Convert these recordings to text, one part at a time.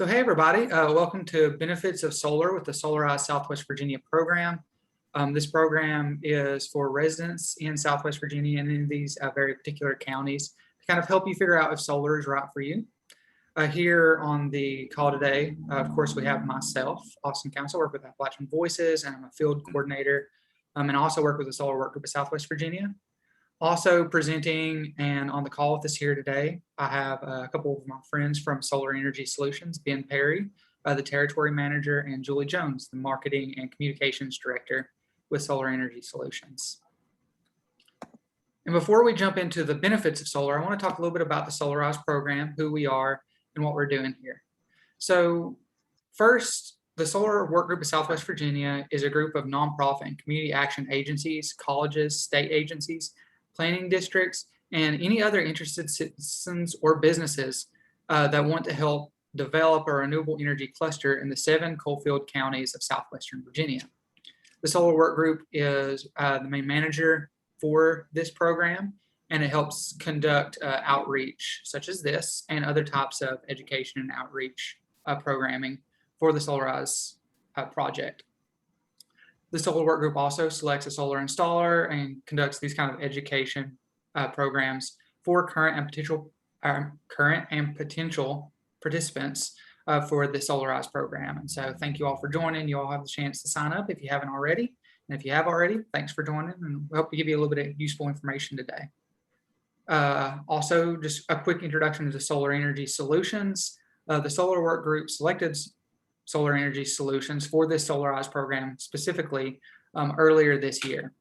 So hey everybody, welcome to Benefits of Solar with the Solarize Southwest Virginia program. This program is for residents in Southwest Virginia and in these very particular counties to kind of help you figure out if solar is right for you. Here on the call today, of course, we have myself, Austin Council, work with Appalachian Voices, and I'm a field coordinator, and also work with the Solar Workgroup of Southwest Virginia. Also presenting and on the call with us here today, I have a couple of my friends from Solar Energy Solutions, Ben Perry, the Territory Manager, and Julie Jones, the Marketing and Communications Director with Solar Energy Solutions. And before we jump into the benefits of solar, I want to talk a little bit about the Solarize program, who we are, and what we're doing here. So first, the Solar Workgroup of Southwest Virginia is a group of nonprofit and community action agencies, colleges, state agencies, planning districts, and any other interested citizens or businesses that want to help develop a renewable energy cluster in the 7 coalfield counties of southwestern Virginia. The Solar Work Group is the main manager for this program, and it helps conduct outreach such as this and other types of education and outreach programming for the Solarize project. The Solar Work Group also selects a solar installer and conducts these kind of education programs for current and potential participants for the Solarize program. And so thank you all for joining. You all have the chance to sign up if you haven't already. And if you have already, thanks for joining, and we hope to give you a little bit of useful information today. Also, just a quick introduction to the Solar Energy Solutions. The Solar Work Group selected Solar Energy Solutions for this Solarize program specifically earlier this year.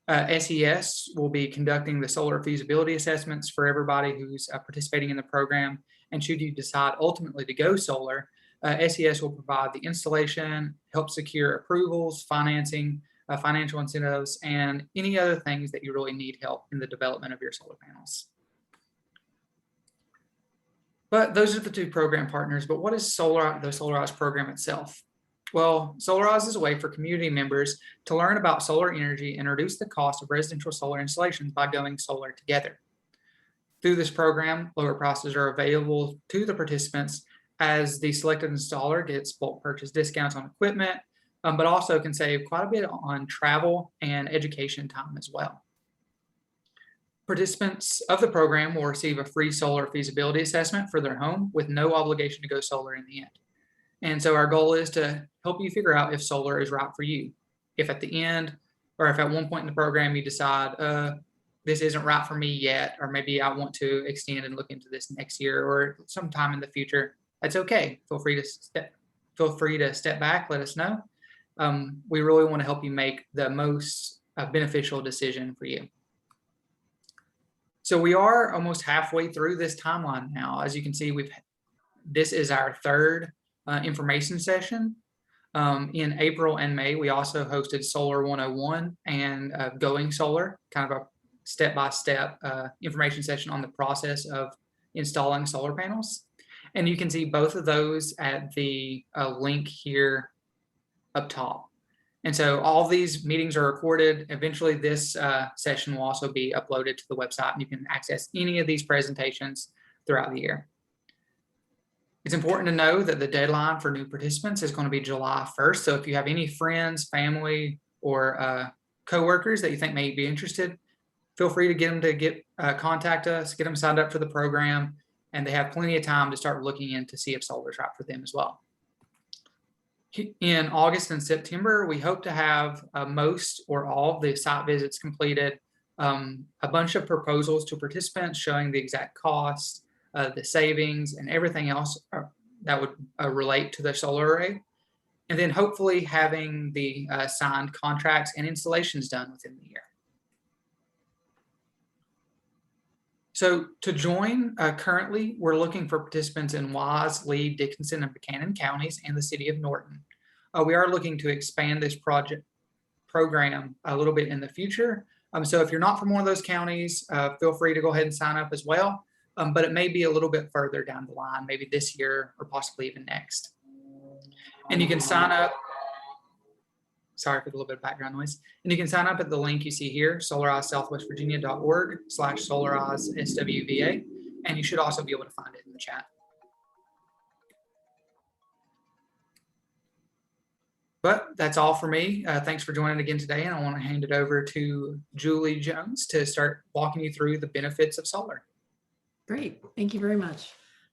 SES will be conducting the solar feasibility assessments for everybody who's participating in the program, and should you decide ultimately to go solar, SES will provide the installation, help secure approvals, financing, financial incentives, and any other things that you really need help in the development of your solar panels. But those are the two program partners. But what is the Solarize program itself? Well, Solarize is a way for community members to learn about solar energy and reduce the cost of residential solar installations by going solar together. Through this program, lower prices are available to the participants as the selected installer gets bulk purchase discounts on equipment, but also can save quite a bit on travel and education time as well. Participants of the program will receive a free solar feasibility assessment for their home with no obligation to go solar in the end. And so our goal is to help you figure out if solar is right for you. If at the end, or if at one point in the program you decide, this isn't right for me yet, or maybe I want to extend and look into this next year or sometime in the future, that's okay. Feel free to step back, let us know. We really want to help you make the most beneficial decision for you. So we are almost halfway through this timeline now. As you can see, this is our third information session. In April and May, we also hosted Solar 101 and Going Solar, kind of a step-by-step information session on the process of installing solar panels. And you can see both of those at the link here up top. And so all these meetings are recorded. Eventually this session will also be uploaded to the website, and you can access any of these presentations throughout the year. It's important to know that the deadline for new participants is going to be July 1st. So if you have any friends, family, or coworkers that you think may be interested, feel free to get them to contact us, get them signed up for the program, and they have plenty of time to start looking in to see if solar is right for them as well. In August and September, we hope to have most or all of the site visits completed, a bunch of proposals to participants showing the exact costs, the savings, and everything else that would relate to the solar array, and then hopefully having the signed contracts and installations done within the year. So to join, currently, we're looking for participants in Wise, Lee, Dickenson, and Buchanan counties and the City of Norton. We are looking to expand this program a little bit in the future. So if you're not from one of those counties, feel free to go ahead and sign up as well. But it may be a little bit further down the line, maybe this year or possibly even next. And you can sign up. Sorry for the little bit of background noise. And you can sign up at the link you see here, solarizeSouthwestVirginia.org/SolarizeSWVA. And you should also be able to find it in the chat. But that's all for me. Thanks for joining again today. And I want to hand it over to Julie Jones to start walking you through the benefits of solar. Great. Thank you very much.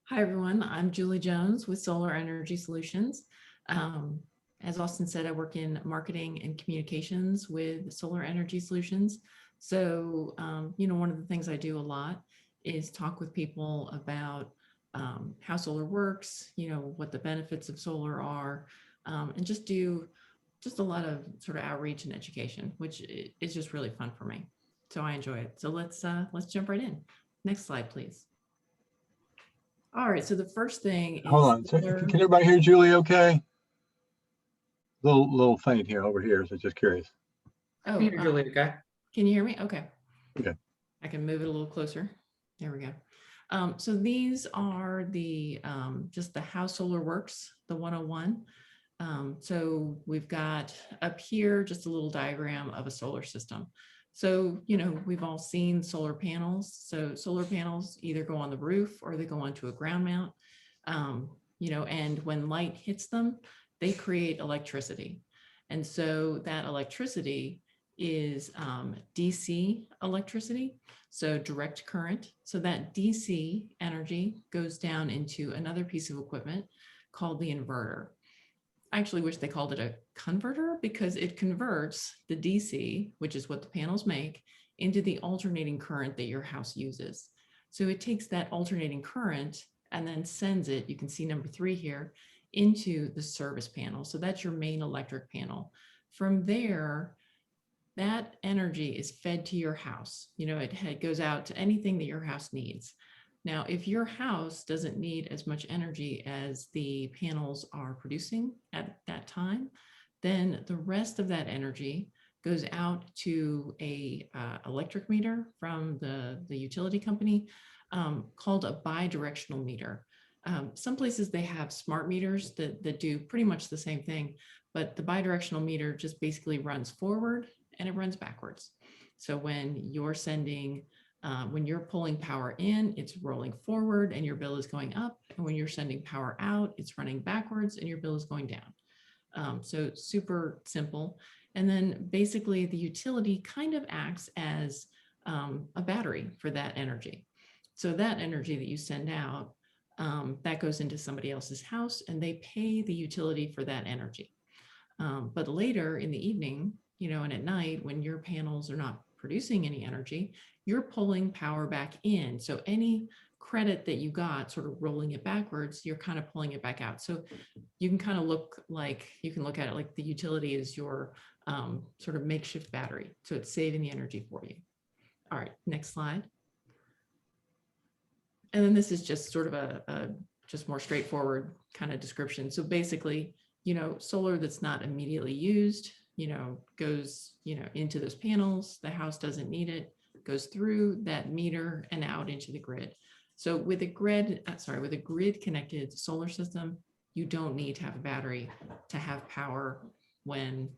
Hi, everyone. I'm Julie Jones with Solar Energy Solutions. As Austin said, I work in marketing and communications with Solar Energy Solutions. So, one of the things I do a lot is talk with people about how solar works, what the benefits of solar are, and just do just a lot of sort of outreach and education, which is just really fun for me. So I enjoy it. So let's jump right in. Next slide, please. All right, so the first thing is— Hold on. So, can everybody hear Julie okay? Little faint here over here, so just curious. Oh, Julie, okay? Can you hear me? Okay. Okay. I can move it a little closer. There we go. So these are the just the how solar works, the 101. So we've got up here just a little diagram of a solar system. So, we've all seen solar panels. So solar panels either go on the roof or they go onto a ground mount, and when light hits them, they create electricity. And so that electricity is DC electricity, so direct current. So that DC energy goes down into another piece of equipment called the inverter. I actually wish they called it a converter because it converts the DC, which is what the panels make, into the alternating current that your house uses. So it takes that alternating current and then sends it, you can see number 3 here, into the service panel. So that's your main electric panel. From there, that energy is fed to your house. It goes out to anything that your house needs. Now, if your house doesn't need as much energy as the panels are producing at that time, then the rest of that energy goes out to a electric meter from the utility company called a bidirectional meter. Some places they have smart meters that do pretty much the same thing, but the bidirectional meter just basically runs forward and it runs backwards. So when you're when you're pulling power in, it's rolling forward and your bill is going up. And when you're sending power out, it's running backwards and your bill is going down. So super simple. And then basically the utility kind of acts as a battery for that energy. So that energy that you send out, that goes into somebody else's house and they pay the utility for that energy. But later in the evening, and at night when your panels are not producing any energy, you're pulling power back in. So any credit that you got sort of rolling it backwards, you're kind of pulling it back out. So you can kind of look at it like the utility is your sort of makeshift battery. So it's saving the energy for you. All right, next slide. And then this is just sort of a just more straightforward kind of description. So basically, solar that's not immediately used, goes, into those panels, the house doesn't need it, goes through that meter and out into the grid. So with a grid connected solar system, you don't need to have a battery to have power when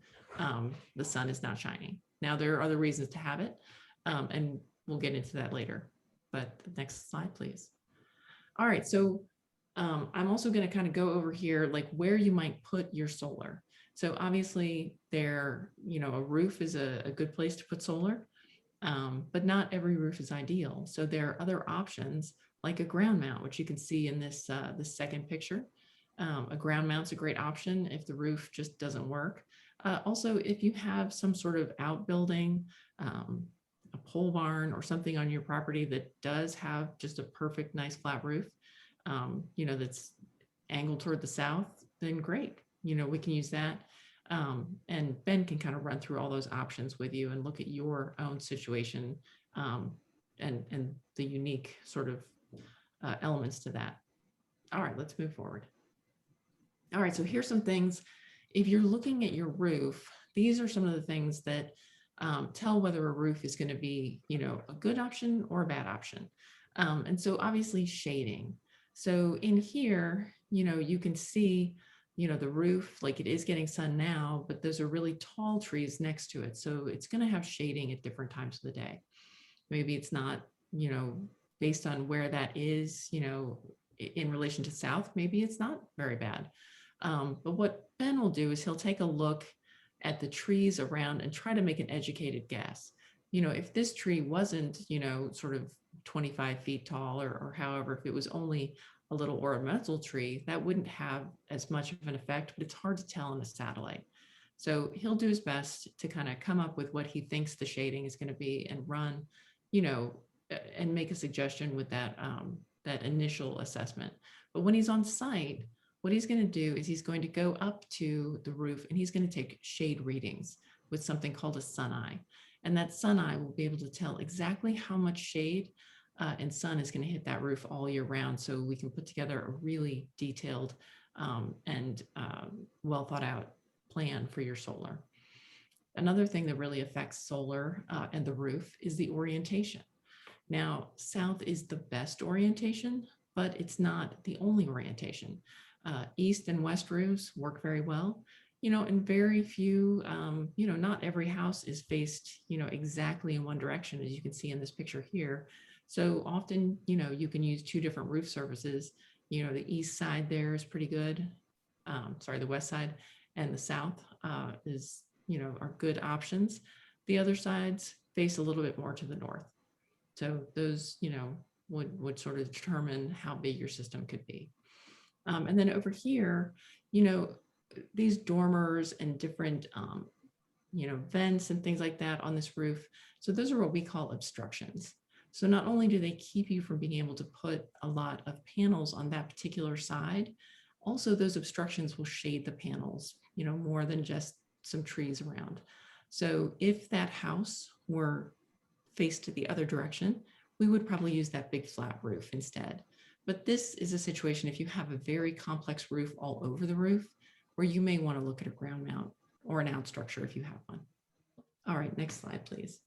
the sun is not shining. Now, there are other reasons to have it, and we'll get into that later. But the next slide, please. All right, so I'm also going to kind of go over here, like where you might put your solar. So obviously a roof is a good place to put solar, but not every roof is ideal. So there are other options like a ground mount, which you can see in this second picture. A ground mount's a great option if the roof just doesn't work. Also, if you have some sort of outbuilding, a pole barn or something on your property that does have just a perfect, nice flat roof, that's angled toward the south, then great. We can use that. And Ben can kind of run through all those options with you and look at your own situation and the unique sort of elements to that. All right, let's move forward. All right, so here's some things. If you're looking at your roof, these are some of the things that tell whether a roof is going to be, a good option or a bad option. And so obviously shading. So in here, you can see, the roof, like it is getting sun now, but those are really tall trees next to it. So it's going to have shading at different times of the day. Maybe it's not, based on where that is, in relation to south, maybe it's not very bad. But what Ben will do is he'll take a look at the trees around and try to make an educated guess. If this tree wasn't, sort of 25 feet tall, or however, if it was only a little ornamental tree, that wouldn't have as much of an effect, but it's hard to tell in a satellite. So he'll do his best to kind of come up with what he thinks the shading is going to be and run, and make a suggestion with that, that initial assessment. But when he's on site, what he's going to do is he's going to go up to the roof and he's going to take shade readings with something called a sun eye. And that sun eye will be able to tell exactly how much shade and sun is going to hit that roof all year round. So we can put together a really detailed and well thought out plan for your solar. Another thing that really affects solar and the roof is the orientation. Now, south is the best orientation, but it's not the only orientation. East and west roofs work very well, and very few, not every house is faced, exactly in one direction, as you can see in this picture here. So often, you can use two different roof surfaces. The east side there is pretty good. The west side and the south is, are good options. The other sides face a little bit more to the north. So those, would sort of determine how big your system could be. And then over here, these dormers and different, vents and things like that on this roof. So those are what we call obstructions. So not only do they keep you from being able to put a lot of panels on that particular side, also those obstructions will shade the panels, more than just some trees around. So if that house were faced to the other direction, we would probably use that big flat roof instead. But this is a situation if you have a very complex roof all over the roof, where you may want to look at a ground mount or an out structure if you have one. All right, next slide, please.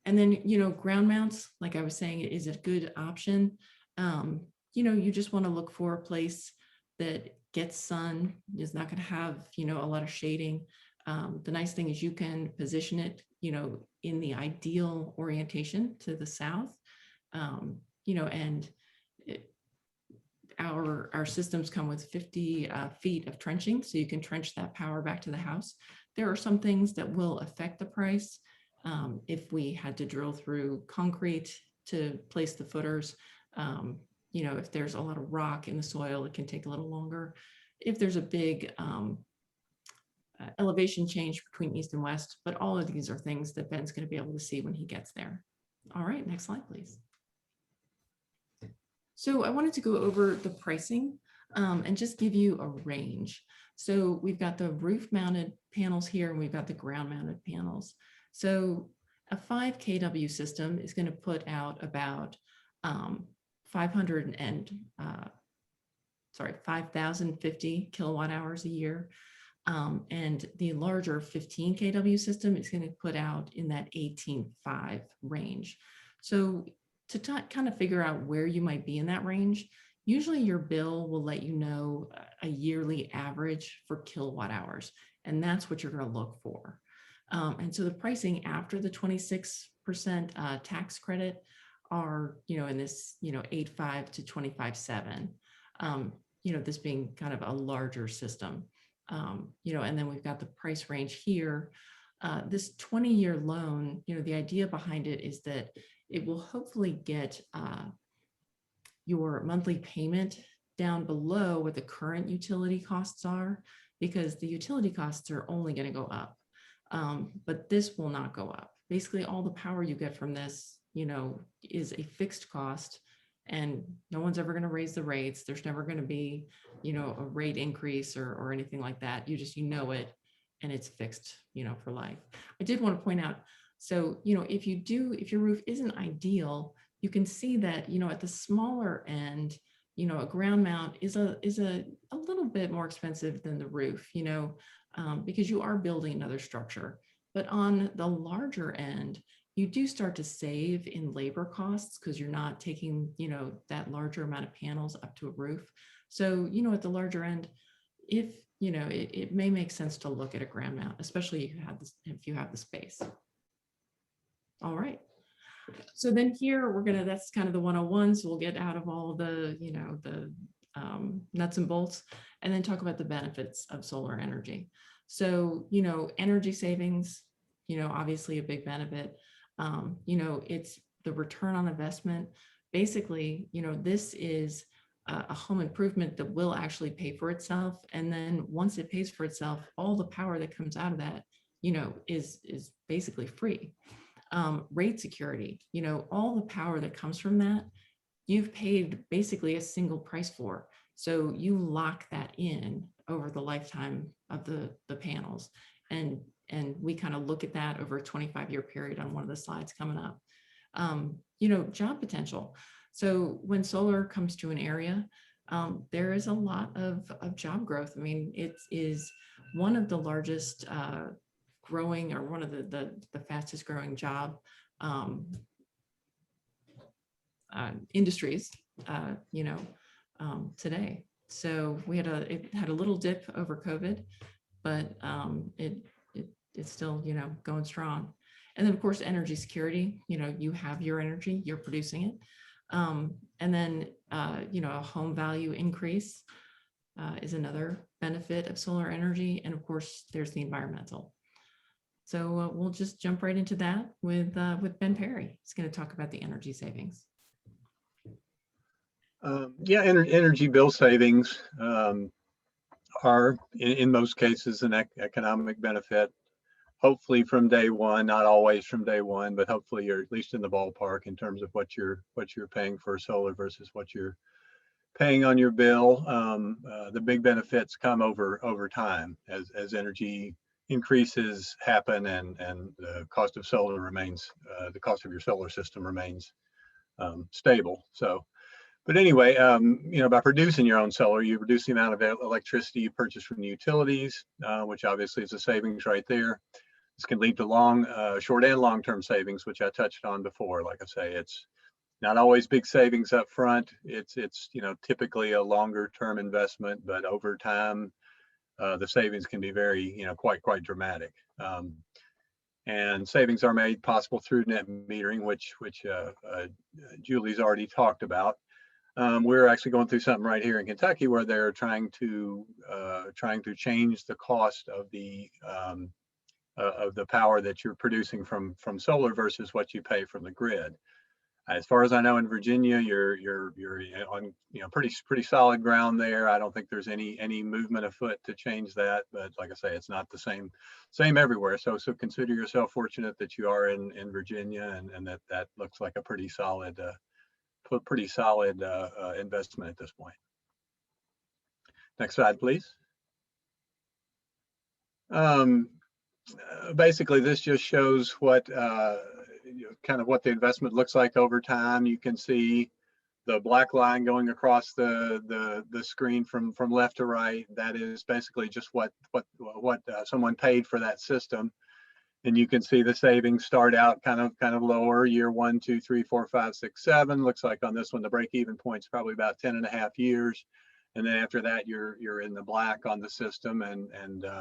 And then, ground mounts, like I was saying, it is a good option. You just want to look for a place that gets sun, is not going to have, a lot of shading. The nice thing is you can position it, in the ideal orientation to the south, and our systems come with 50 feet of trenching, so you can trench that power back to the house. There are some things that will affect the price. If we had to drill through concrete to place the footers, if there's a lot of rock in the soil, it can take a little longer. If there's a big elevation change between east and west, but all of these are things that Ben's going to be able to see when he gets there. All right, next slide, please. So I wanted to go over the pricing and just give you a range. So we've got the roof mounted panels here, and we've got the ground mounted panels. So a 5 kW system is going to put out about 5,050 kilowatt hours a year. And the larger 15 kW system is going to put out in that 18.5 range. So to kind of figure out where you might be in that range, usually your bill will let you know a yearly average for kilowatt hours, and that's what you're going to look for. And so the pricing after the 26% tax credit are, in this, 8.5 to 25.7, this being kind of a larger system. And then we've got the price range here. This 20-year loan, the idea behind it is that it will hopefully get your monthly payment down below what the current utility costs are, because the utility costs are only going to go up. But this will not go up. Basically, all the power you get from this, is a fixed cost, and no one's ever going to raise the rates. There's never going to be, a rate increase or anything like that. You just, it, and it's fixed, for life. I did want to point out, so, if your roof isn't ideal, you can see that, at the smaller end, a ground mount is a little bit more expensive than the roof, because you are building another structure. But on the larger end, you do start to save in labor costs because you're not taking, that larger amount of panels up to a roof. So, at the larger end, if, it may make sense to look at a ground mount, especially if you have the space. All right. So then here that's kind of the 101. So we'll get out of all the, the nuts and bolts, and then talk about the benefits of solar energy. So, energy savings, obviously a big benefit. It's the return on investment. Basically, this is a home improvement that will actually pay for itself. And then once it pays for itself, all the power that comes out of that, is basically free. Rate security, all the power that comes from that, you've paid basically a single price for. So you lock that in over the lifetime of the panels. And we kind of look at that over a 25-year period on one of the slides coming up. Job potential. So when solar comes to an area, there is a lot of job growth. I mean, it is one of the largest growing, or one of the fastest growing job industries, today. So it had a little dip over COVID, but it's still, going strong. And then of course, energy security, you have your energy, you're producing it. And then, a home value increase is another benefit of solar energy. And of course, there's the environmental. So we'll just jump right into that with Ben Perry. He's going to talk about the energy savings. Energy bill savings are in most cases an economic benefit. Hopefully from day one, not always from day one, but hopefully you're at least in the ballpark in terms of what you're paying for solar versus what you're paying on your bill. The big benefits come over time as energy increases happen and the cost of solar remains, the cost of your solar system remains stable. So, but anyway, by producing your own solar, you reduce the amount of electricity you purchase from the utilities, which obviously is a savings right there. This can lead to short and long-term savings, which I touched on before. Like I say, it's not always big savings up front. It's typically a longer-term investment, but over time, the savings can be very, quite dramatic. And savings are made possible through net metering, which Julie's already talked about. We're actually going through something right here in Kentucky where they're trying to change the cost of the power that you're producing from solar versus what you pay from the grid. As far as I know, in Virginia, you're on pretty solid ground there. I don't think there's any movement afoot to change that. But like I say, it's not the same everywhere. So consider yourself fortunate that you are in Virginia, and that looks like a pretty solid investment at this point. Next slide, please. Basically, this just shows what kind of what the investment looks like over time. You can see the black line going across the screen from left to right. That is basically just what someone paid for that system. And you can see the savings start out kind of lower, year 1, 2, 3, 4, 5, 6, 7. Looks like on this one, the break-even point is probably about 10.5 years. And then after that, you're in the black on the system. And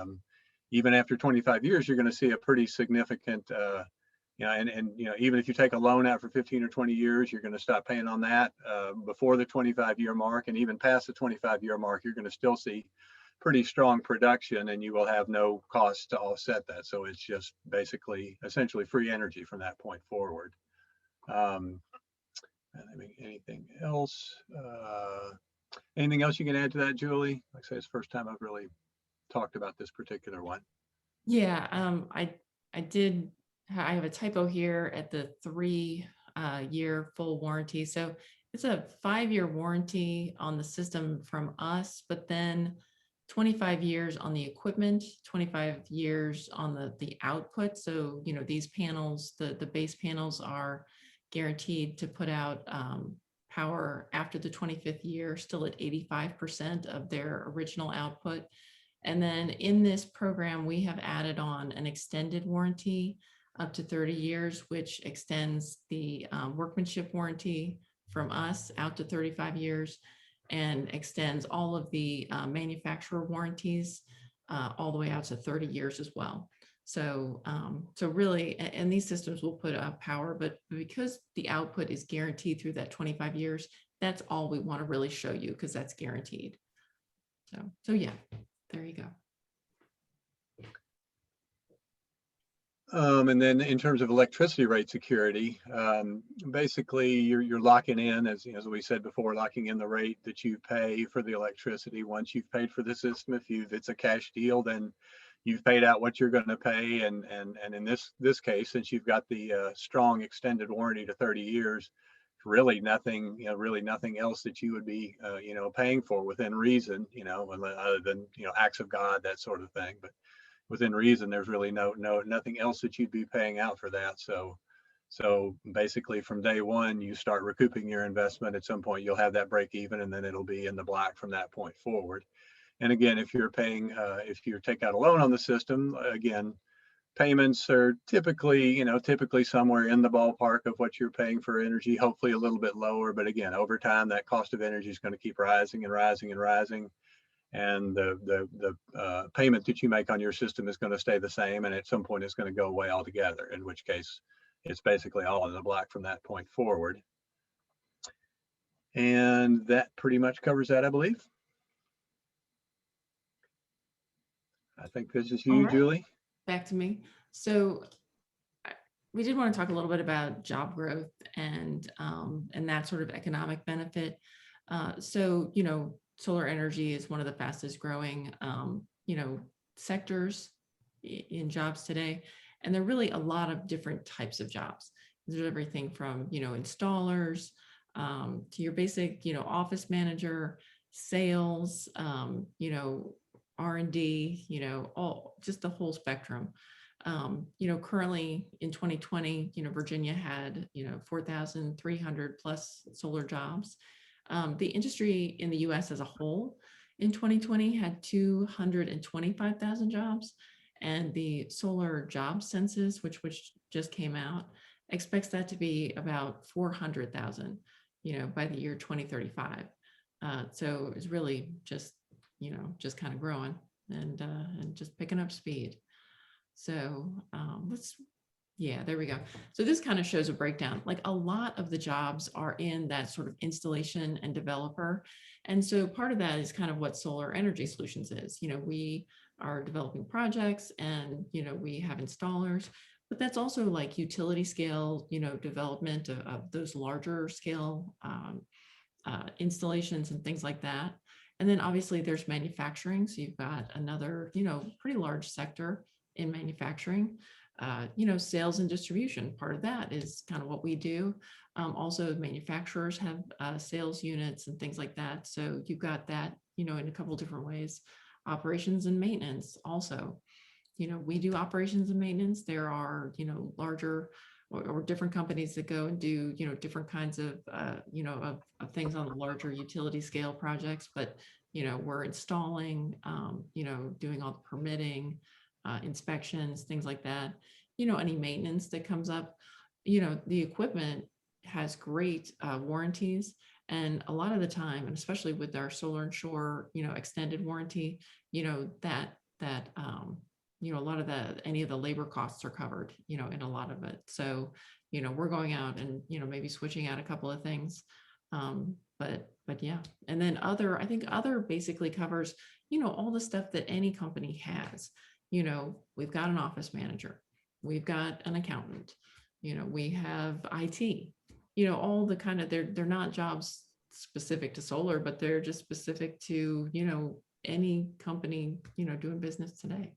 even after 25 years, you're going to see a pretty significant, even if you take a loan out for 15 or 20 years, you're going to stop paying on that before the 25-year mark. And even past the 25-year mark, you're going to still see pretty strong production, and you will have no cost to offset that. So it's just essentially free energy from that point forward. Anything else? Anything else you can add to that, Julie? Like I say, it's the first time I've really talked about this particular one. Yeah, I have a typo here at the 3-year full warranty. So it's a 5-year warranty on the system from us, but then 25 years on the equipment, 25 years on the output. So, these panels, the base panels are guaranteed to put out power after the 25th year, still at 85% of their original output. And then in this program, we have added on an extended warranty up to 30 years, which extends the workmanship warranty from us out to 35 years and extends all of the manufacturer warranties all the way out to 30 years as well. So, so really, and these systems will put up power, but because the output is guaranteed through that 25 years, that's all we want to really show you because that's guaranteed. So yeah, there you go. And then in terms of electricity rate security, basically you're locking in, as we said before, locking in the rate that you pay for the electricity. Once you've paid for the system, if it's a cash deal, then you've paid out what you're going to pay. And in this case, since you've got the strong extended warranty to 30 years, really nothing, really nothing else that you would be, paying for within reason, other than, acts of God, that sort of thing. But within reason, there's really nothing else that you'd be paying out for that. So basically from day one, you start recouping your investment. At some point you'll have that break even, and then it'll be in the black from that point forward. And again, if you're paying, if you take out a loan on the system, again, payments are typically somewhere in the ballpark of what you're paying for energy, hopefully a little bit lower. But again, over time, that cost of energy is going to keep rising and rising and rising. And the payment that you make on your system is going to stay the same, and at some point it's going to go away altogether, in which case it's basically all in the black from that point forward. And that pretty much covers that, I believe. I think this is you, All right. Julie. Back to me. So we did want to talk a little bit about job growth and that sort of economic benefit. So, solar energy is one of the fastest growing, sectors in jobs today. And there are really a lot of different types of jobs. There's everything from, installers to your basic, office manager, sales, R&D, all just the whole spectrum. Currently in 2020, Virginia had, 4,300 plus solar jobs. The industry in the US as a whole in 2020 had 225,000 jobs, and the solar job census, which just came out, expects that to be about 400,000, by the year 2035. So it's really just kind of growing and just picking up speed. So there we go. So this kind of shows a breakdown. Like a lot of the jobs are in that sort of installation and developer. And so part of that is kind of what Solar Energy Solutions is. We are developing projects and, we have installers, but that's also like utility scale, development of those larger scale installations and things like that. And then obviously there's manufacturing. So you've got another, pretty large sector in manufacturing. Sales and distribution, part of that is kind of what we do. Also, manufacturers have sales units and things like that. So you've got that, in a couple different ways. Operations and maintenance also. We do operations and maintenance. There are, larger or different companies that go and do, different kinds of, of things on the larger utility scale projects. But, we're installing, doing all the permitting, inspections, things like that. Any maintenance that comes up, the equipment has great warranties. And a lot of the time, and especially with our Solar and Shore, extended warranty, that a lot of any of the labor costs are covered, in a lot of it. So, we're going out and, maybe switching out a couple of things. But yeah. And then I think other basically covers, all the stuff that any company has. We've got an office manager, we've got an accountant, we have IT, all the kind of, they're not jobs specific to solar, but they're just specific to, any company, doing business today.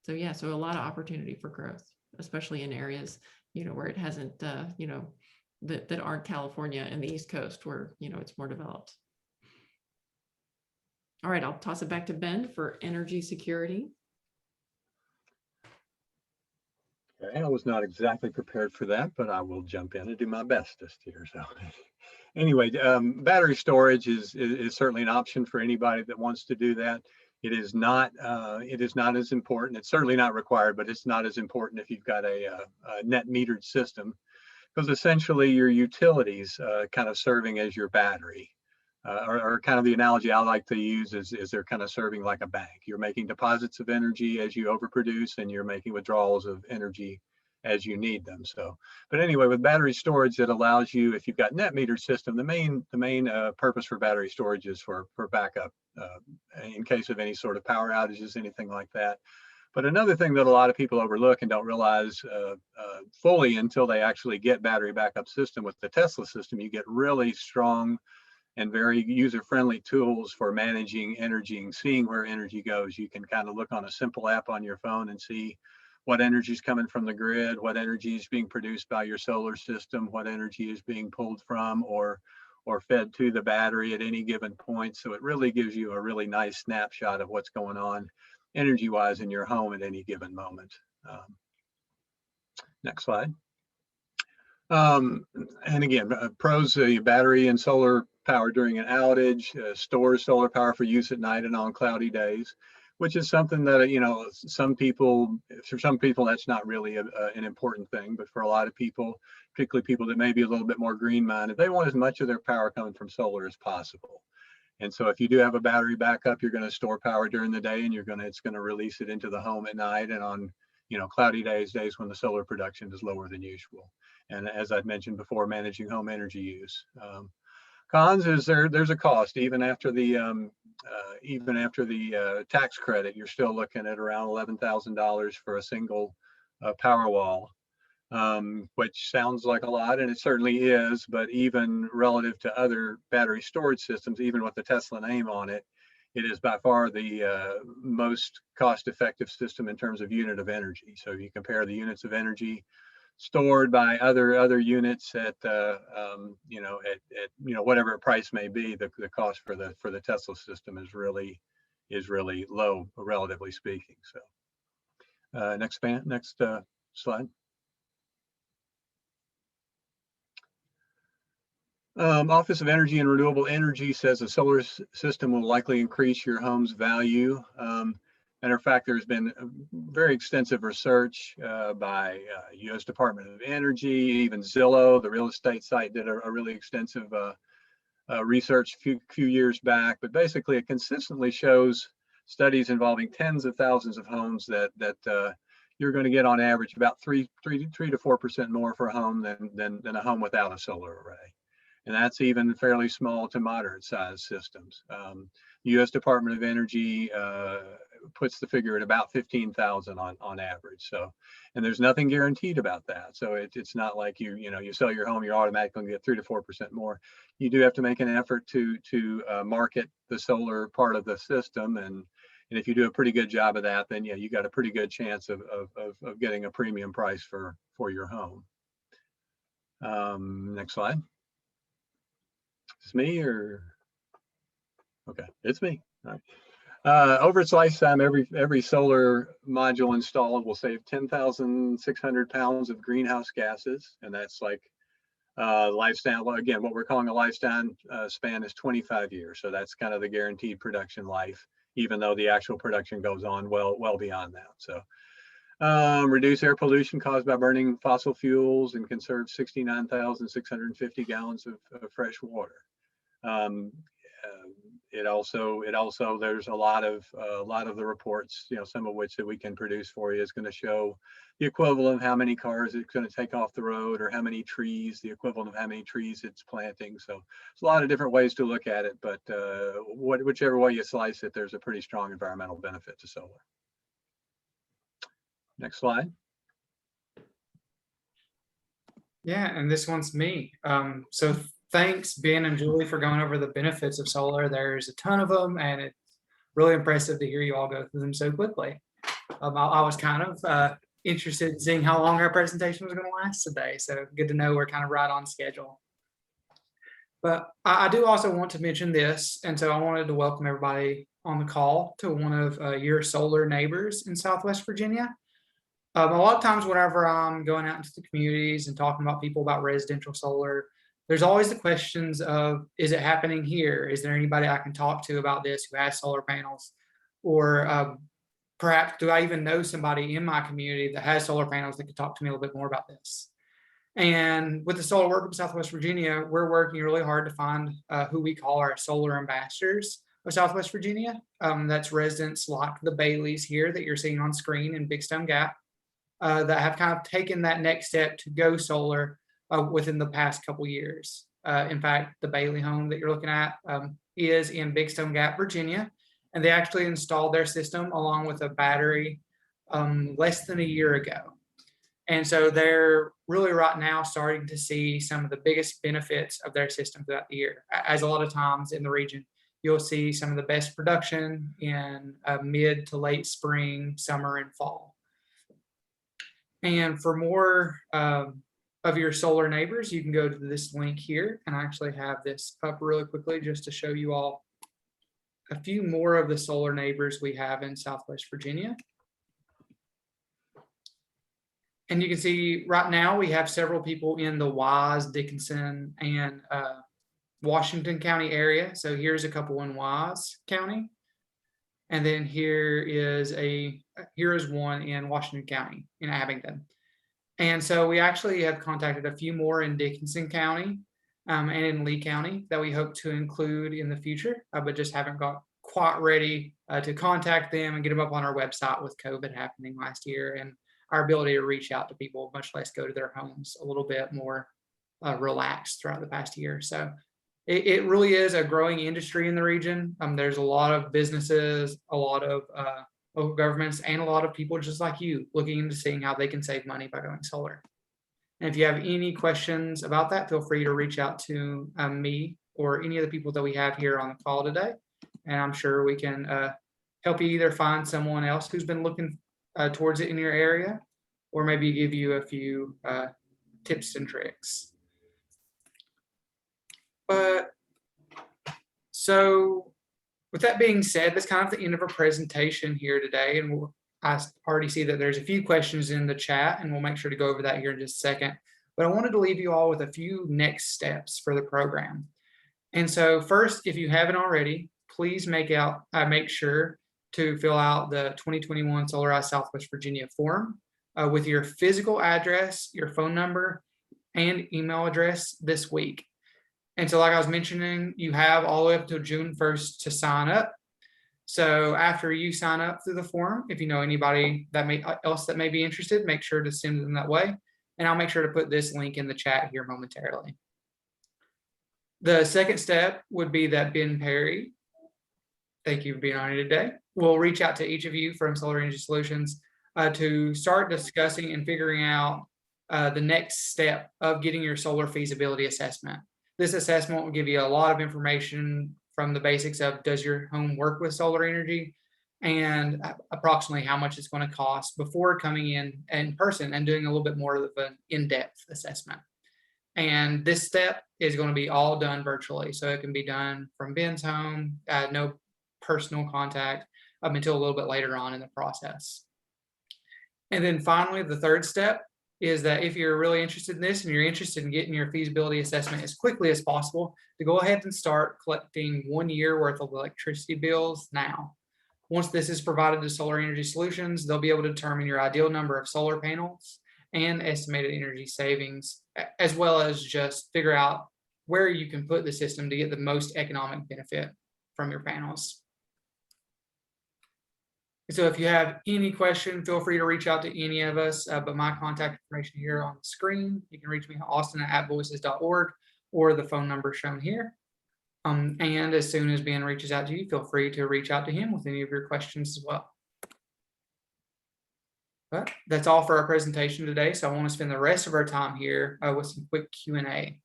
So yeah, so a lot of opportunity for growth, especially in areas, where it hasn't, that aren't California and the East Coast where, it's more developed. All right, I'll toss it back to Ben for energy security. Okay, I was not exactly prepared for that, but I will jump in and do my bestest here. So anyway, battery storage is certainly an option for anybody that wants to do that. It is not as important. It's certainly not required, but it's not as important if you've got a net metered system, because essentially your utilities kind of serving as your battery. or kind of the analogy I like to use is they're kind of serving like a bank. You're making deposits of energy as you overproduce, and you're making withdrawals of energy as you need them. So, but anyway, with battery storage, it allows you, if you've got net meter system, the main purpose for battery storage is for backup in case of any sort of power outages, anything like that. But another thing that a lot of people overlook and don't realize fully until they actually get battery backup system with the Tesla system, you get really strong and very user-friendly tools for managing energy and seeing where energy goes. You can kind of look on a simple app on your phone and see what energy is coming from the grid, what energy is being produced by your solar system, what energy is being pulled from or fed to the battery at any given point. So it really gives you a really nice snapshot of what's going on energy-wise in your home at any given moment. Next slide. And again, pros, battery and solar power during an outage, stores solar power for use at night and on cloudy days, which is something that, you know, for some people, that's not really an important thing, but for a lot of people, particularly people that may be a little bit more green-minded, they want as much of their power coming from solar as possible. And so if you do have a battery backup, you're going to store power during the day, and it's going to release it into the home at night and on, you know, cloudy days when the solar production is lower than usual. And as I've mentioned before, managing home energy use. Cons is there's a cost even after the tax credit. You're still looking at around $11,000 for a single power wall, which sounds like a lot, and it certainly is. But even relative to other battery storage systems, even with the Tesla name on it, it is by far the most cost-effective system in terms of unit of energy. So if you compare the units of energy stored by other units at whatever price may be, the cost for the Tesla system is really low, relatively speaking. So next slide. Office of Energy and Renewable Energy says a solar system will likely increase your home's value. Matter of fact, there's been very extensive research by U.S. Department of Energy, even Zillow, the real estate site, did a really extensive research a few years back. But basically, it consistently shows studies involving tens of thousands of homes that you're going to get on average about 3 to 4% more for a home than a home without a solar array. And that's even fairly small to moderate sized systems. U.S. Department of Energy puts the figure at about 15,000 on average. So, and there's nothing guaranteed about that. So it's not like you sell your home, you're automatically going to get 3 to 4% more. You do have to make an effort to market the solar part of the system, and if you do a pretty good job of that, then yeah, you got a pretty good chance of getting a premium price for your home. Next slide. Is this me or? Okay, it's me. All right. Over its lifetime, every solar module installed will save 10,600 pounds of greenhouse gases, and that's like lifespan. Again, what we're calling a lifespan span is 25 years, so that's kind of the guaranteed production life, even though the actual production goes on well beyond that. So, reduce air pollution caused by burning fossil fuels and conserve 69,650 gallons of fresh water. It also there's a lot of the reports, some of which that we can produce for you is going to show the equivalent of how many cars it's going to take off the road, or how many trees, the equivalent of how many trees it's planting. So there's a lot of different ways to look at it, but whichever way you slice it, there's a pretty strong environmental benefit to solar. Next slide. Yeah, and this one's me. So thanks, Ben and Julie, for going over the benefits of solar. There's a ton of them, and it's really impressive to hear you all go through them so quickly. I was kind of interested in seeing how long our presentation was going to last today, so good to know we're kind of right on schedule. But I do also want to mention this, and so I wanted to welcome everybody on the call to one of your solar neighbors in Southwest Virginia. A lot of times whenever I'm going out into the communities and talking about people about residential solar, there's always the questions of, is it happening here? Is there anybody I can talk to about this who has solar panels? Or perhaps do I even know somebody in my community that has solar panels that could talk to me a little bit more about this? And with the Solar Workgroup Southwest Virginia, we're working really hard to find who we call our solar ambassadors of Southwest Virginia. That's residents like the Baileys here that you're seeing on screen in Big Stone Gap that have kind of taken that next step to go solar within the past couple years. In fact, the Bailey home that you're looking at is in Big Stone Gap, Virginia, and they actually installed their system along with a battery less than a year ago. And so they're really right now starting to see some of the biggest benefits of their system throughout the year. As a lot of times in the region, you'll see some of the best production in mid to late spring, summer, and fall. And for more of your solar neighbors, you can go to this link here. And I actually have this up really quickly just to show you all a few more of the solar neighbors we have in Southwest Virginia. And you can see right now we have several people in the Wise, Dickenson, and Washington County area. So here's a couple in Wise County. And then here is one in Washington County in Abingdon. And so we actually have contacted a few more in Dickenson County and in Lee County that we hope to include in the future, but just haven't got quite ready to contact them and get them up on our website with COVID happening last year, and our ability to reach out to people, much less go to their homes, a little bit more relaxed throughout the past year. So it really is a growing industry in the region. There's a lot of businesses, a lot of local governments, and a lot of people just like you looking into seeing how they can save money by going solar. And if you have any questions about that, feel free to reach out to me or any of the people that we have here on the call today. And I'm sure we can help you either find someone else who's been looking towards it in your area, or maybe give you a few tips and tricks. But so with that being said, that's kind of the end of our presentation here today. And I already see that there's a few questions in the chat, and we'll make sure to go over that here in just a second. But I wanted to leave you all with a few next steps for the program. And so first, if you haven't already, please make sure to fill out the 2021 Solarize Southwest Virginia form with your physical address, your phone number, and email address this week. And so like I was mentioning, you have all the way up to June 1st to sign up. So after you sign up through the form, if you know anybody that may be interested, make sure to send them that way. And I'll make sure to put this link in the chat here momentarily. The second step would be that Ben Perry, thank you for being on here today, we'll reach out to each of you from Solar Energy Solutions to start discussing and figuring out the next step of getting your solar feasibility assessment. This assessment will give you a lot of information from the basics of, does your home work with solar energy, and approximately how much it's going to cost before coming in person and doing a little bit more of an in-depth assessment. And this step is going to be all done virtually. So it can be done from Ben's home, no personal contact until a little bit later on in the process. And then finally, the third step is that if you're really interested in this and you're interested in getting your feasibility assessment as quickly as possible, to go ahead and start collecting 1 year worth of electricity bills now. Once this is provided to Solar Energy Solutions, they'll be able to determine your ideal number of solar panels and estimated energy savings, as well as just figure out where you can put the system to get the most economic benefit from your panels. So if you have any question, feel free to reach out to any of us, but my contact information here on the screen. You can reach me at austin@voices.org or the phone number shown here. And as soon as Ben reaches out to you, feel free to reach out to him with any of your questions as well. But that's all for our presentation today. So I want to spend the rest of our time here with some quick Q&A.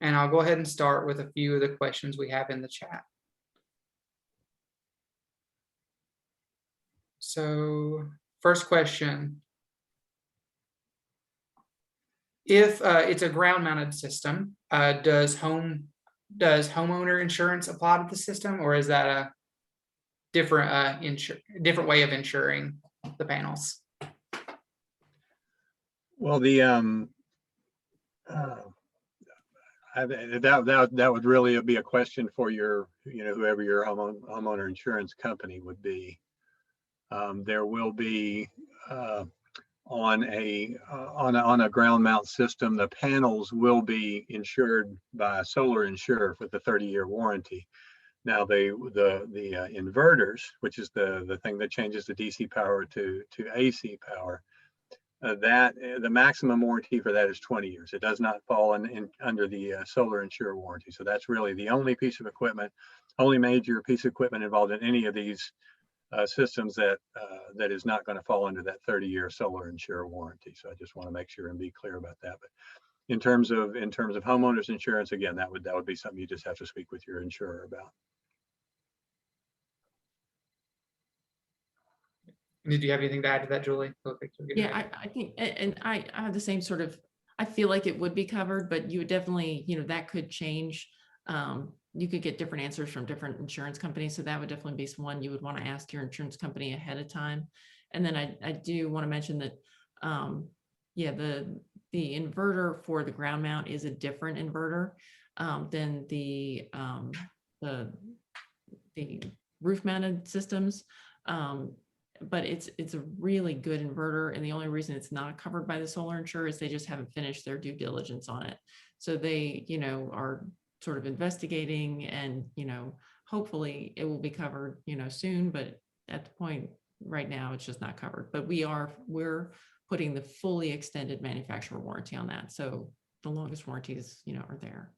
And I'll go ahead and start with a few of the questions we have in the chat. So first question, if it's a ground mounted system, does homeowner insurance apply to the system, or is that a different way of insuring the panels? Well, that would really be a question for your, whoever your homeowner insurance company would be. There will be on a ground mount system, the panels will be insured by a solar insurer with a 30-year warranty. Now the inverters, which is the thing that changes the DC power to AC power, the maximum warranty for that is 20 years. It does not fall under the solar insurer warranty. So that's really the only piece of equipment, only major piece of equipment involved in any of these systems that is not going to fall under that 30-year solar insurer warranty. So I just want to make sure and be clear about that. But in terms of homeowners insurance, again, that would be something you just have to speak with your insurer about. Did you have anything to add to that, Julie? Yeah, I think, and I have the same sort of, I feel like it would be covered, but you would definitely, that could change. You could get different answers from different insurance companies. So that would definitely be one you would want to ask your insurance company ahead of time. And then I do want to mention that, yeah, the inverter for the ground mount is a different inverter than the roof mounted systems. But it's a really good inverter. And the only reason it's not covered by the solar insurer is they just haven't finished their due diligence on it. So they, are sort of investigating and, hopefully it will be covered, soon, but at the point right now, it's just not covered. But we're putting the fully extended manufacturer warranty on that. So the longest warranties, are there.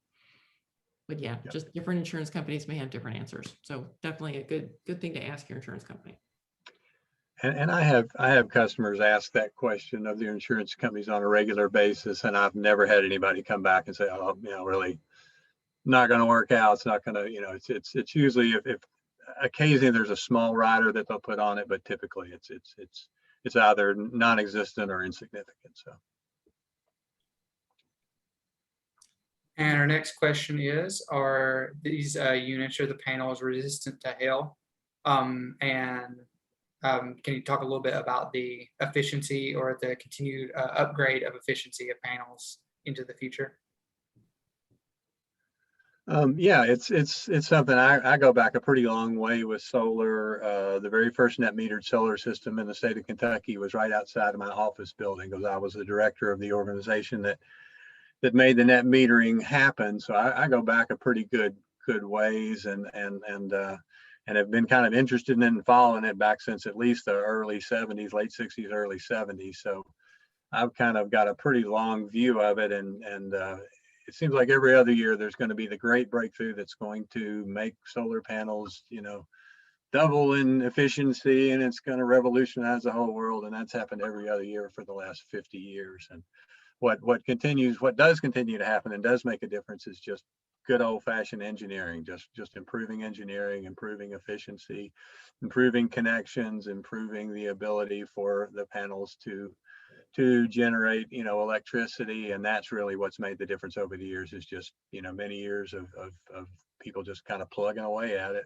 But yeah, just different insurance companies may have different answers. So definitely a good thing to ask your insurance company. And I have customers ask that question of the insurance companies on a regular basis, and I've never had anybody come back and say, "Oh, really not going to work out. It's not going to, it's usually if occasionally there's a small rider that they'll put on it, but typically it's either non-existent or insignificant." So. And our next question is, are these units or the panels resistant to hail? Can you talk a little bit about the efficiency or the continued upgrade of efficiency of panels into the future? Yeah, it's something I go back a pretty long way with solar. The very first net metered solar system in the state of Kentucky was right outside of my office building, because I was the director of the organization that made the net metering happen. So I go back a pretty good ways and have been kind of interested in following it back since at least the early 70s, late 60s, early 70s. So I've kind of got a pretty long view of it, and it seems like every other year there's going to be the great breakthrough that's going to make solar panels, double in efficiency, and it's going to revolutionize the whole world. And that's happened every other year for the last 50 years. And what does continue to happen and does make a difference is just good old-fashioned engineering, just improving engineering, improving efficiency, improving connections, improving the ability for the panels to generate electricity. And that's really what's made the difference over the years, is just many years of people just kind of plugging away at it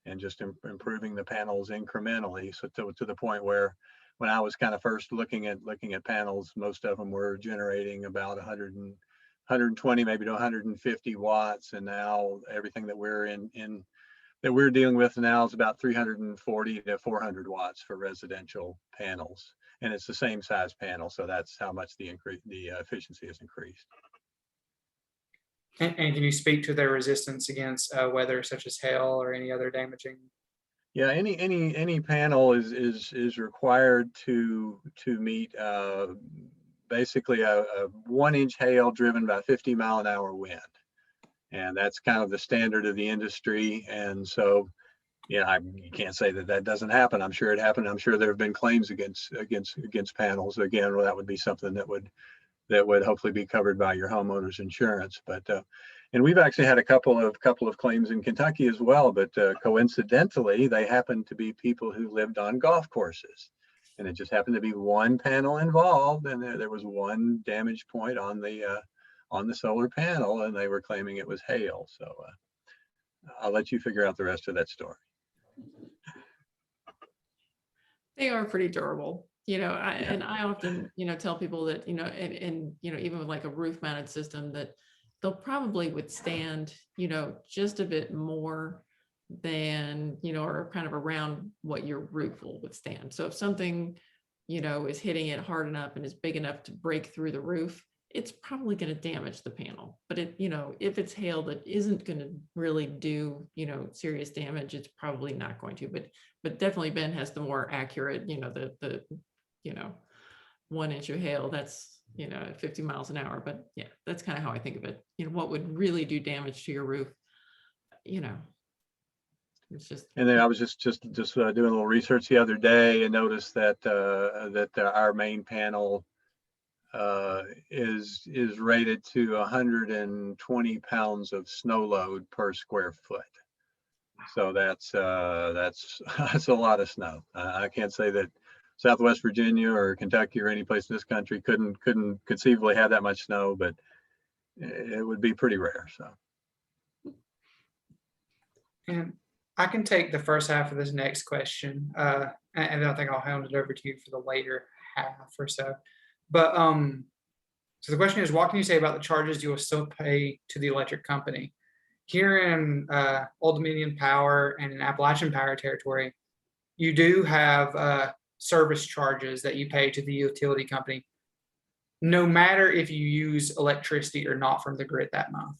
and just improving the panels incrementally, so to the point where when I was kind of first looking at panels, most of them were generating about 120 maybe to 150 watts, and now everything that we're dealing with now is about 340 to 400 watts for residential panels, and it's the same size panel. So that's how much the efficiency has increased. And can you speak to their resistance against weather such as hail or any other damaging? Yeah, any panel is required to meet basically a 1-inch hail driven by 50-mile-an-hour wind, and that's kind of the standard of the industry. And so, you can't say that doesn't happen. I'm sure it happened. I'm sure there have been claims against panels. Again, well, that would be something that would hopefully be covered by your homeowner's insurance. But and we've actually had a couple of claims in Kentucky as well. But coincidentally, they happened to be people who lived on golf courses, and it just happened to be one panel involved, and there was one damage point on the solar panel, and they were claiming it was hail. So I'll let you figure out the rest of that story. They are pretty durable. And I often, tell people that, and even with like a roof mounted system, that they'll probably withstand, just a bit more than, or kind of around what your roof will withstand. So if something you know, is hitting it hard enough and is big enough to break through the roof, it's probably going to damage the panel. But it, you know, if it's hail that isn't going to really do, you know, serious damage, it's probably not going to. But definitely Ben has the more accurate, you know, the you know, 1 inch of hail, that's, you know, at 50 miles an hour. But yeah, that's kind of how I think of it. You know, what would really do damage to your roof, you know, it's just. And then I was just doing a little research the other day and noticed that our main panel is rated to 120 pounds of snow load per square foot. So that's that's a lot of snow. I can't say that Southwest Virginia or Kentucky or any place in this country couldn't conceivably have that much snow, but it would be pretty rare. So. And I can take the first half of this next question, and then I think I'll hand it over to you for the later half or so. But so the question is, what can you say about the charges you will still pay to the electric company? Here in Old Dominion Power and in Appalachian Power territory, you do have service charges that you pay to the utility company, no matter if you use electricity or not from the grid that month.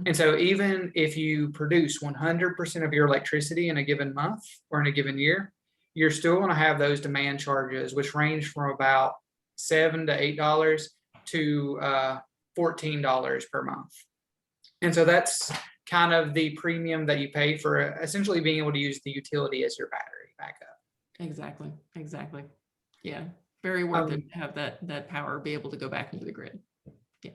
And so even if you produce 100% of your electricity in a given month or in a given year, you're still going to have those demand charges, which range from about $7 to $8 to $14 per month. And so that's kind of the premium that you pay for essentially being able to use the utility as your battery backup. Exactly. Yeah, very worth it to have that power be able to go back into the grid. Yeah.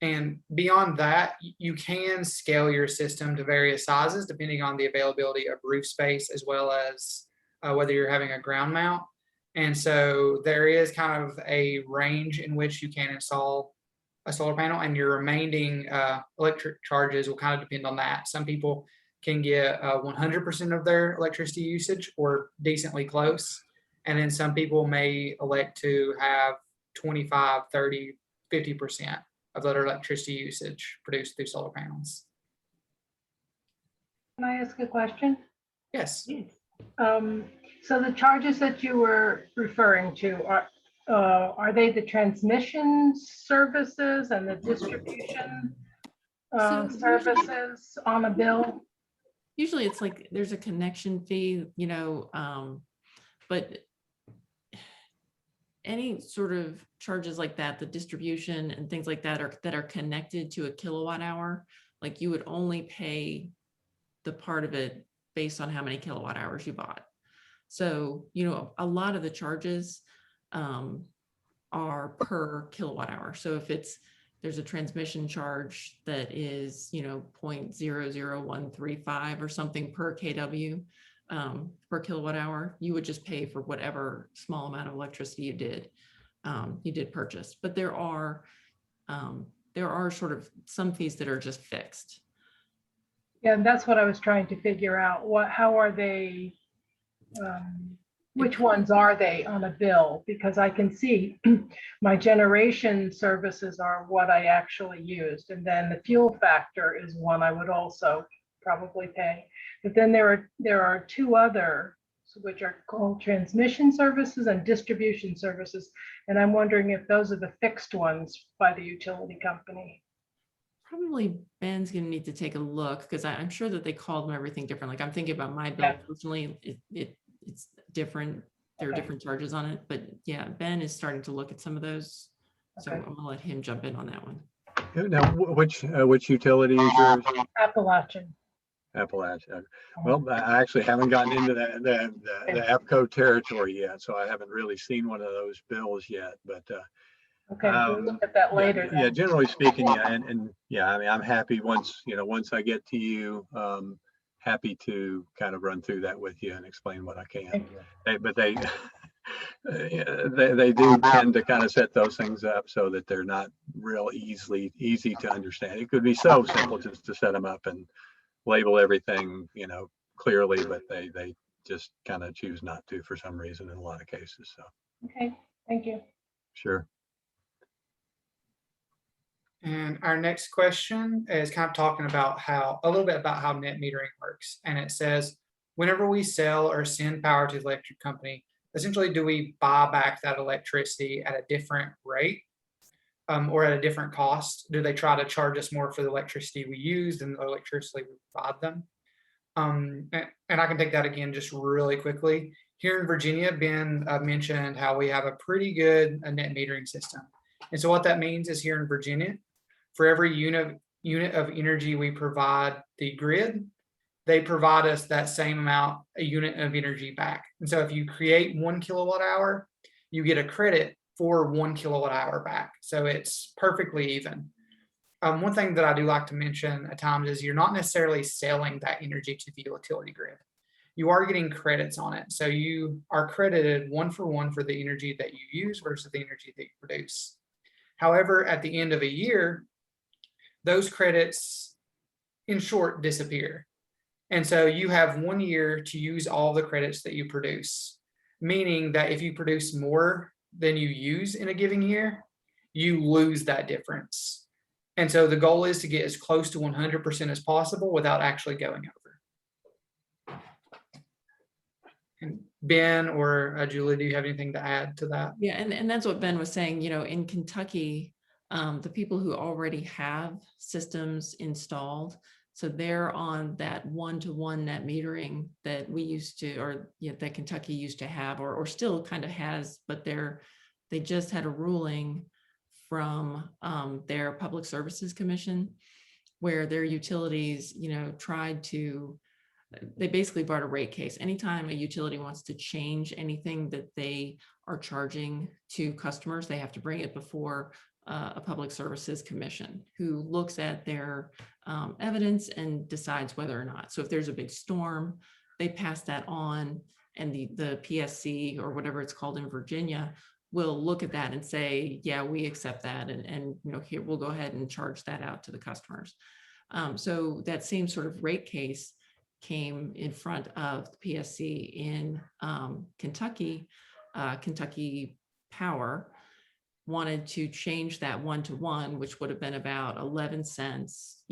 And beyond that, you can scale your system to various sizes depending on the availability of roof space, as well as whether you're having a ground mount. And so there is kind of a range in which you can install a solar panel, and your remaining electric charges will kind of depend on that. Some people can get 100% of their electricity usage or decently close. And then some people may elect to have 25, 30, 50% of their electricity usage produced through solar panels. Can I ask a question? Yes. So the charges that you were referring to are they the transmission services and the distribution services on a bill? Usually it's like there's a connection fee, you know, but any sort of charges like that, the distribution and things like that are connected to a kilowatt hour, like you would only pay the part of it based on how many kilowatt hours you bought. So, you know, a lot of the charges are per kilowatt hour. So if there's a transmission charge that is, you know, 0.00135 or something per kW per kilowatt hour, you would just pay for whatever small amount of electricity you did purchase. But there are sort of some fees that are just fixed. Yeah, and that's what I was trying to figure out. How are they? Which ones are they on a bill? Because I can see my generation services are what I actually used, and then the fuel factor is one I would also probably pay. But then there are two other, which are called transmission services and distribution services, and I'm wondering if those are the fixed ones by the utility company. Probably Ben's gonna need to take a look, because I'm sure that they called them everything different. Like I'm thinking about my bill personally, it's different. There are different charges on it, but yeah, Ben is starting to look at some of those. So I'm gonna let him jump in on that one. Now, which utility is yours? Appalachian. Appalachia. Well, I actually haven't gotten into the APCO territory yet, so I haven't really seen one of those bills yet. But okay, we'll look at that later. Yeah, generally speaking, yeah, and yeah, I mean, I'm happy once I get to you, happy to kind of run through that with you and explain what I can. But they do tend to kind of set those things up so that they're not real easy to understand. It could be so simple just to set them up and label everything, you know, clearly, but they just kind of choose not to for some reason in a lot of cases. So okay, thank you. Sure. And our next question is kind of talking about a little bit about how net metering works. And it says, whenever we sell or send power to the electric company, essentially, do we buy back that electricity at a different rate or at a different cost? Do they try to charge us more for the electricity we used and the electricity we provide them? And I can take that again just really quickly. Here in Virginia, Ben mentioned how we have a pretty good net metering system. And so what that means is here in Virginia, for every unit of energy we provide the grid, they provide us that same amount, a unit of energy back. And so if you create 1 kilowatt hour, you get a credit for 1 kilowatt hour back. So it's perfectly even. One thing that I do like to mention at times is you're not necessarily selling that energy to the utility grid. You are getting credits on it. So you are credited 1-for-1 for the energy that you use versus the energy that you produce. However, at the end of a year, those credits, in short, disappear. And so you have 1 year to use all the credits that you produce, meaning that if you produce more than you use in a given year, you lose that difference. And so the goal is to get as close to 100% as possible without actually going over. And Ben or Julie, do you have anything to add to that? Yeah, and that's what Ben was saying, in Kentucky, the people who already have systems installed, so they're on that 1-to-1 net metering that we used to, or that Kentucky used to have, or still kind of has, but they just had a ruling from their Public Services Commission where their utilities, they basically brought a rate case. Anytime a utility wants to change anything that they are charging to customers, they have to bring it before a Public Services Commission who looks at their evidence and decides whether or not. So if there's a big storm, they pass that on, and the PSC or whatever it's called in Virginia will look at that and say, yeah, we accept that, and here we'll go ahead and charge that out to the customers. So that same sort of rate case came in front of the PSC in Kentucky. Kentucky Power wanted to change that 1-to-1, which would have been about 11 cents,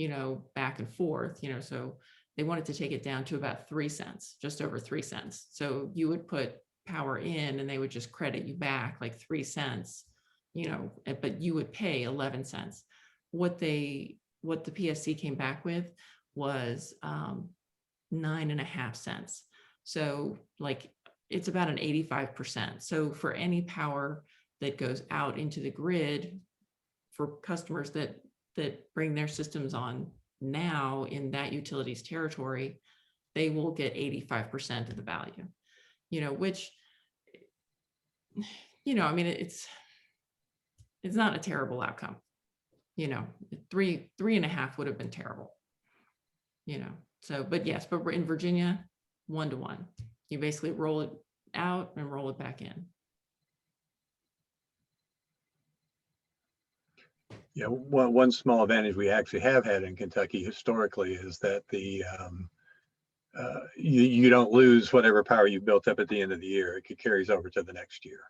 back and forth, so they wanted to take it down to about 3 cents, just over 3 cents. So you would put power in and they would just credit you back like 3 cents, but you would pay 11 cents. What the PSC came back with was 9.5 cents. So like it's about an 85%. So for any power that goes out into the grid for customers that bring their systems on now in that utility's territory, they will get 85% of the value, which, I mean, it's not a terrible outcome. 3.5 would have been terrible, so, but yes, but we're in Virginia, 1-to-1. You basically roll it out and roll it back in. Yeah, one small advantage we actually have had in Kentucky historically is that you don't lose whatever power you built up at the end of the year. It carries over to the next year.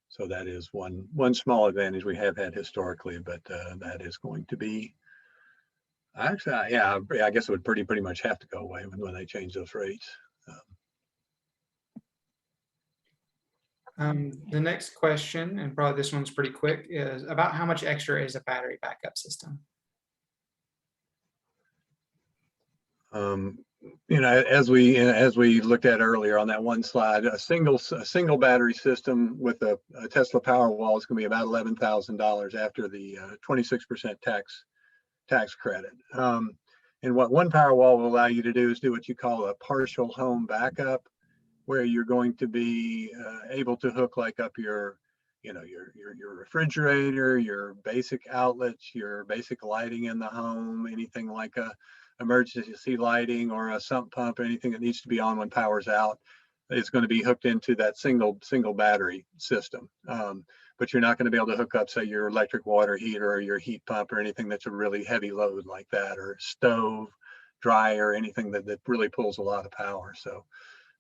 So that is one small advantage we have had historically, but that is going to be actually, yeah, I guess it would pretty much have to go away when they change those rates. The next question, and probably this one's pretty quick, is about how much extra is a battery backup system? As we looked at earlier on that one slide, a single battery system with a Tesla Powerwall is going to be about $11,000 after the 26% tax credit. And what one Powerwall will allow you to do is do what you call a partial home backup, where you're going to be able to hook like up your refrigerator, your basic outlets, your basic lighting in the home, anything like a emergency lighting or a sump pump, anything that needs to be on when power's out is going to be hooked into that single battery system. But you're not going to be able to hook up, say, your electric water heater or your heat pump or anything that's a really heavy load like that, or stove, dryer, anything that really pulls a lot of power. So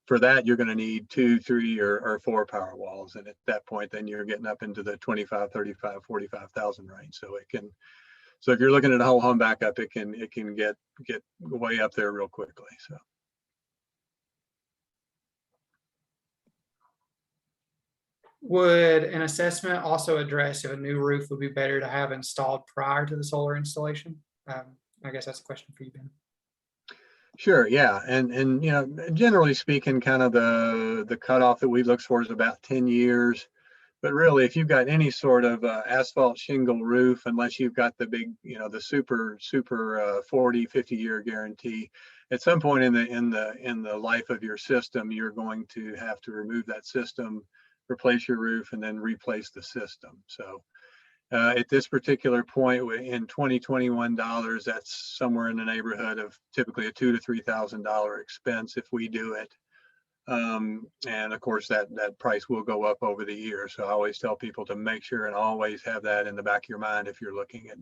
for that, you're going to need 2, 3, or 4 Powerwalls. And at that point, then you're getting up into the 25, 35, 45,000 range. So if you're looking at a whole home backup, it can get way up there real quickly. So. Would an assessment also address if a new roof would be better to have installed prior to the solar installation? I guess that's a question for you, Ben. Sure, yeah, and generally speaking, kind of the cutoff that we look for is about 10 years. But really, if you've got any sort of asphalt shingle roof, unless you've got the big, the super 40, 50-year guarantee, at some point in the life of your system, you're going to have to remove that system, replace your roof, and then replace the system. So at this particular point in 2021 dollars, that's somewhere in the neighborhood of typically a $2,000 to $3,000 expense if we do it. And of course that price will go up over the year. So I always tell people to make sure and always have that in the back of your mind if you're looking at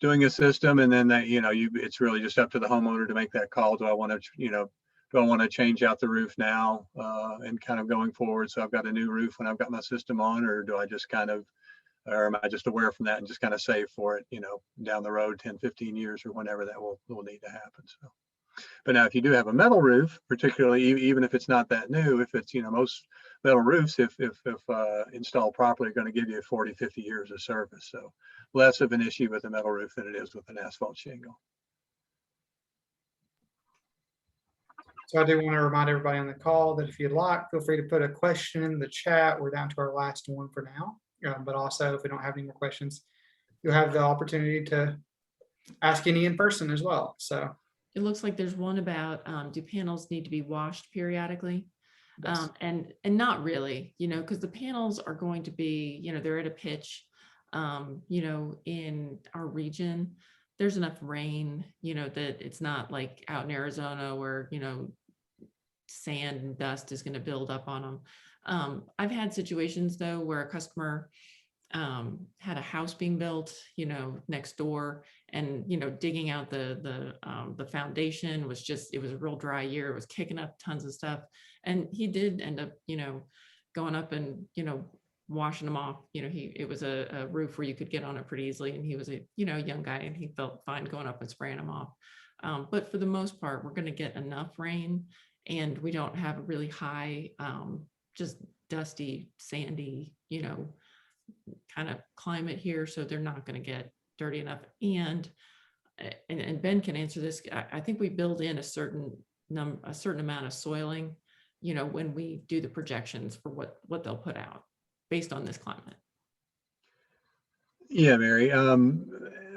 doing a system. And then that, it's really just up to the homeowner to make that call. Do I want to change out the roof now and kind of going forward? So I've got a new roof when I've got my system on, or do I just or am I just aware from that and just kind of save for it, down the road, 10, 15 years or whenever that will need to happen. So. But now, if you do have a metal roof, particularly even if it's not that new, if it's, most metal roofs, if installed properly, are going to give you 40, 50 years of service. So less of an issue with a metal roof than it is with an asphalt shingle. So I do want to remind everybody on the call that if you'd like, feel free to put a question in the chat. We're down to our last one for now. But also, if we don't have any more questions, you'll have the opportunity to ask any in person as well. So. It looks like there's one about, do panels need to be washed periodically? Yes. And not really, because the panels are going to be, they're at a pitch, in our region, there's enough rain, that it's not like out in Arizona where, sand and dust is going to build up on them. I've had situations though, where a customer had a house being built, next door, and digging out the foundation was just, it was a real dry year. It was kicking up tons of stuff, and he did end up, going up and washing them off. It was a roof where you could get on it pretty easily, and he was a young guy, and he felt fine going up and spraying them off. But for the most part, we're going to get enough rain, and we don't have a really high, just dusty, sandy, kind of climate here, so they're not going to get dirty enough. And Ben can answer this. I think we build in a certain amount of soiling, when we do the projections for what they'll put out based on this climate. Yeah, Mary.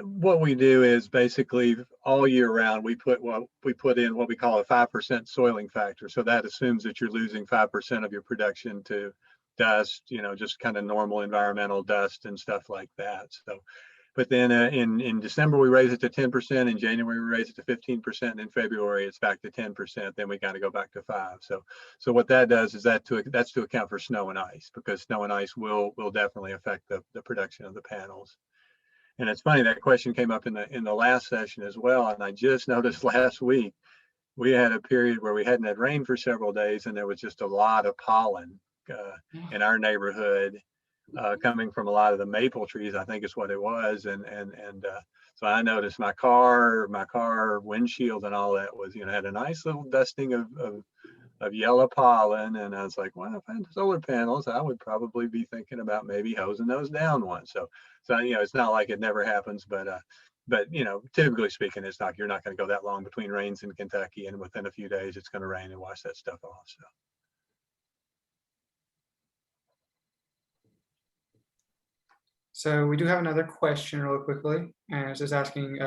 What we do is basically all year round we put in what we call a 5% soiling factor. So that assumes that you're losing 5% of your production to dust, just kind of normal environmental dust and stuff like that. So, but then in December we raise it to 10%, in January we raise it to 15%, and in February it's back to 10%. Then we got to go back to 5%. So what that does is that's to account for snow and ice, because snow and ice will definitely affect the production of the panels. And it's funny, that question came up in the last session as well, and I just noticed last week we had a period where we hadn't had rain for several days, and there was just a lot of pollen in our neighborhood, coming from a lot of the maple trees, I think is what it was. And so I noticed my car windshield and all that was, had a nice little dusting of yellow pollen. And I was like, well, if I had solar panels, I would probably be thinking about maybe hosing those down once. So it's not like it never happens, but typically speaking, you're not going to go that long between rains in Kentucky, and within a few days it's going to rain and wash that stuff off. So we do have another question really quickly, and it's just asking,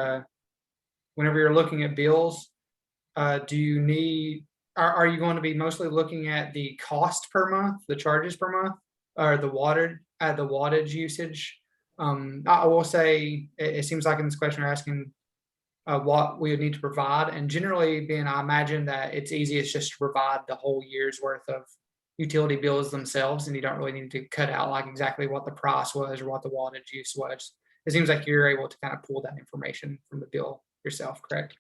whenever you're looking at bills, are you going to be mostly looking at the cost per month, the charges per month, or the wattage usage? I will say it seems like in this question we're asking what we would need to provide, and generally, Ben, I imagine that it's easiest just to provide the whole year's worth of utility bills themselves, and you don't really need to cut out like exactly what the price was or what the wattage use was. It seems like you're able to kind of pull that information from the bill yourself, correct?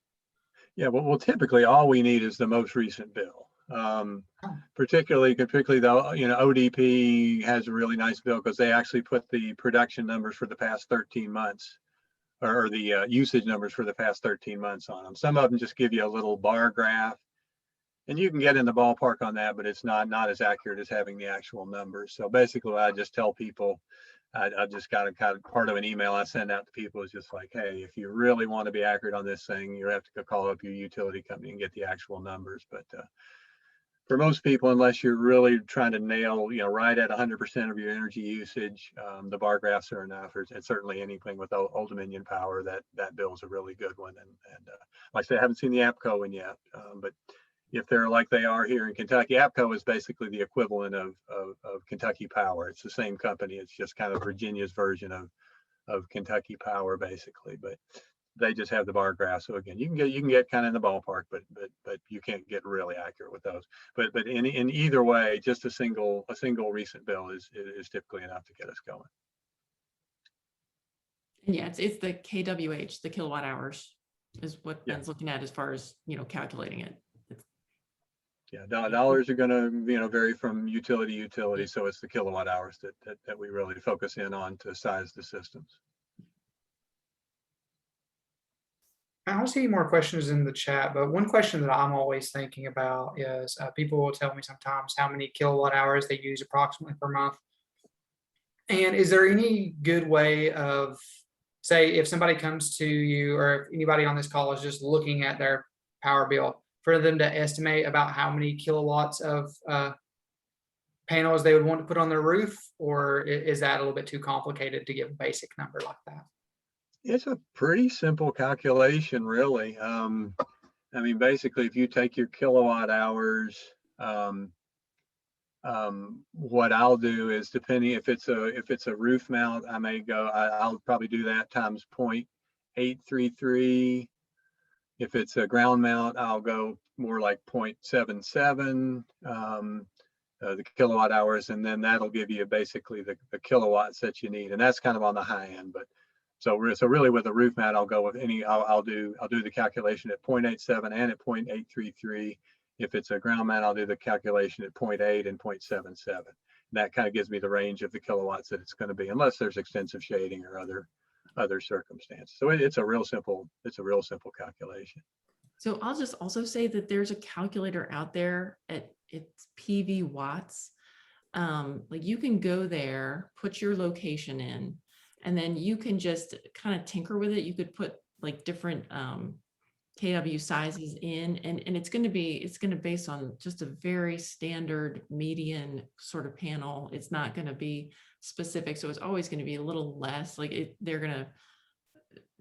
Yeah, well, typically all we need is the most recent bill. Particularly though, ODP has a really nice bill because they actually put the production numbers for the past 13 months, or the usage numbers for the past 13 months on them. Some of them just give you a little bar graph, And you can get in the ballpark on that, but it's not as accurate as having the actual numbers. So basically, I just tell people, I just got a kind of part of an email I send out to people is just like, hey, if you really want to be accurate on this thing, you have to go call up your utility company and get the actual numbers. But for most people, unless you're really trying to nail, right at 100% of your energy usage, the bar graphs are enough. And certainly anything with Old Dominion Power, that bill is a really good one. And like I said, I haven't seen the APCO one yet, but if they're like they are here in Kentucky, APCO is basically the equivalent of Kentucky Power. It's the same company. It's just kind of Virginia's version of Kentucky Power, basically. But they just have the bar graph. So again, you can get kind of in the ballpark, but you can't get really accurate with those. But in either way, just a single recent bill is typically enough to get us going. And yeah, it's the kWh, the kilowatt hours, is what Yeah. Ben's looking at as far as calculating it. Yeah, dollars are going to vary from utility to utility. So it's the kilowatt hours that we really focus in on to size the systems. I don't see any more questions in the chat, but one question that I'm always thinking about is people will tell me sometimes how many kilowatt hours they use approximately per month. And is there any good way of, say, if somebody comes to you or if anybody on this call is just looking at their power bill, for them to estimate about how many kilowatts of panels they would want to put on their roof? Or is that a little bit too complicated to give a basic number like that? It's a pretty simple calculation, really. I mean, basically, if you take your kilowatt hours, what I'll do is, depending if it's a roof mount, I'll probably do that times 0.833. If it's a ground mount, I'll go more like 0.77, the kilowatt hours, and then that'll give you basically the kilowatts that you need, and that's kind of on the high end. But so really with a roof mount, I'll go with I'll do the calculation at 0.87 and at 0.833. If it's a ground mount, I'll do the calculation at 0.8 and 0.77. And that kind of gives me the range of the kilowatts that it's going to be, unless there's extensive shading or other circumstances. So it's a real simple calculation. So I'll just also say that there's a calculator out there it's PV watts. Like you can go there, put your location in, and then you can just kind of tinker with it. You could put like different kW sizes in, and it's going to base on just a very standard median sort of panel. It's not going to be specific. So it's always going to be a little less, they're going to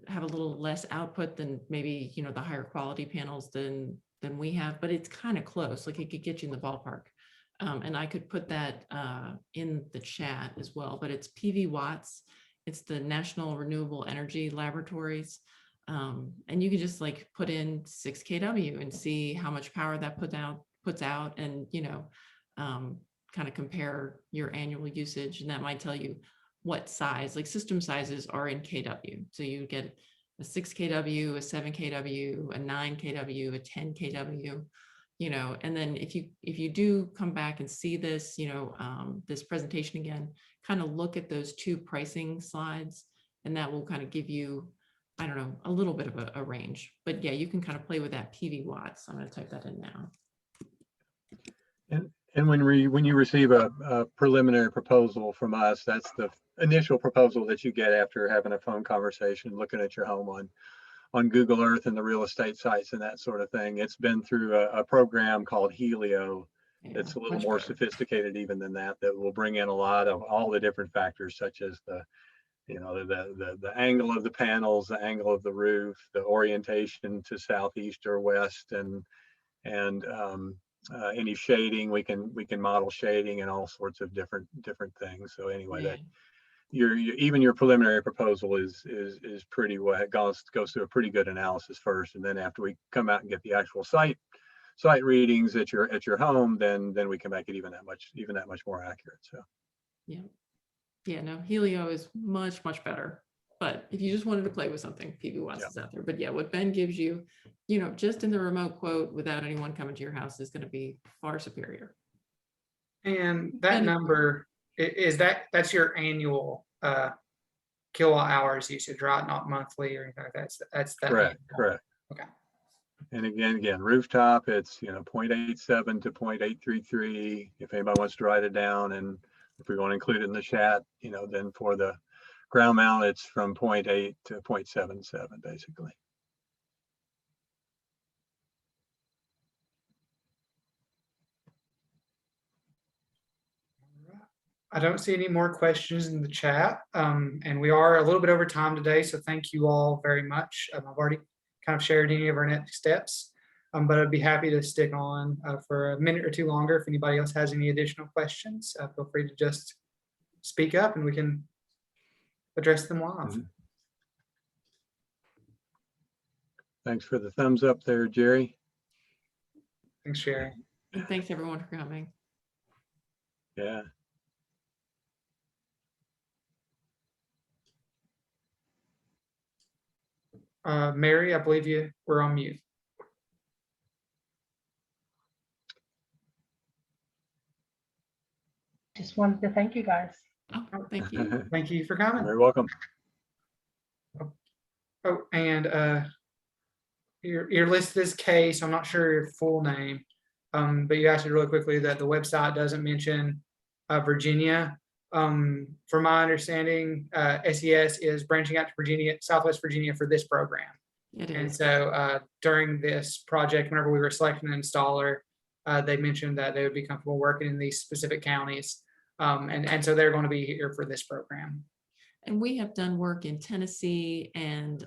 have a little less output than maybe, the higher quality panels than we have, but it's kind of close. Like it could get you in the ballpark. And I could put that in the chat as well, but it's PV watts. It's the National Renewable Energy Laboratories. And you can just put in 6 kW and see how much power that puts out and, kind of compare your annual usage. And that might tell you what size, system sizes are in kW. So you get a 6 kW, a 7 kW, a 9 kW, a 10 kW, and then if you do come back and see this, this presentation again, kind of look at those 2 pricing slides, and that will kind of give you, I don't know, a little bit of a range. But yeah, you can kind of play with that PV watts. I'm going to type that in now. And when you receive a preliminary proposal from us, that's the initial proposal that you get after having a phone conversation, looking at your home on Google Earth and the real estate sites and that sort of thing. It's been through a program called Helio. Yeah, It's a little much more better. sophisticated even than that will bring in a lot of all the different factors, such as the angle of the panels, the angle of the roof, the orientation to southeast or west, and any shading. We can model shading and all sorts of different things. So anyway, Yeah. that even your preliminary proposal is pretty well, it goes through a pretty good analysis first, and then after we come out and get the actual site readings at your home, then we can make it even that much more accurate. So yeah, no, Helio is much better. But if you just wanted to play with something, PV watts is out there. But yeah, what Ben gives you, just in the remote quote without anyone coming to your house is going to be far superior. And that number that's your annual kilowatt hours usage, right? Not monthly or anything like that. That's that. correct. Okay. And again, rooftop, it's, 0.87 to 0.833. If anybody wants to write it down, and if we want to include it in the chat, then for the ground mount, it's from 0.8 to 0.77, basically. I don't see any more questions in the chat, and we are a little bit over time today, so thank you all very much. I've already kind of shared any of our next steps, but I'd be happy to stick on for a minute or two longer. If anybody else has any additional questions, feel free to just speak up and we can address them live. Mhm. Thanks for the thumbs up there, Jerry. Thanks, Sherry. And thanks everyone for coming. Yeah. Mary, I believe you were on mute. Just wanted to thank you guys. Oh, thank you. Thank you for coming. Very welcome. Oh, and you're listed as Kay, so I'm not sure your full name, but you asked it really quickly that the website doesn't mention Virginia. From my understanding, SES is branching out to Virginia, Southwest Virginia for this program. It And is. so during this project, whenever we were selecting an installer, they mentioned that they would be comfortable working in these specific counties. And so they're going to be here for this program. And we have done work in Tennessee and